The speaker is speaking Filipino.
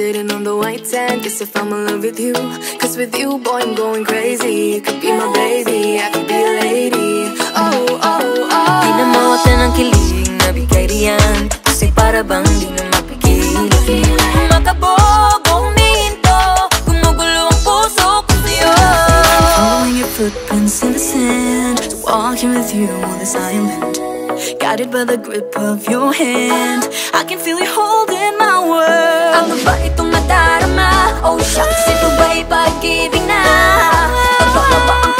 sitting on the white sand. Guess if I'm in love with you, cause with you, boy, I'm going crazy. You could be my baby, I could be a lady. Oh, oh, oh. Di na mawala ng kilig na bigay riyan, kasi para bang di na mapigil. Makabog o huminto, gumugulo ang puso ko sa'yo. Following your footprints in the sand, walking with you on this island, guided by the grip of your hand. I can feel you holding my world. Ano ba itong nadarama? Oh shucks, ito ba'y pag-ibig na? Ano na ba ang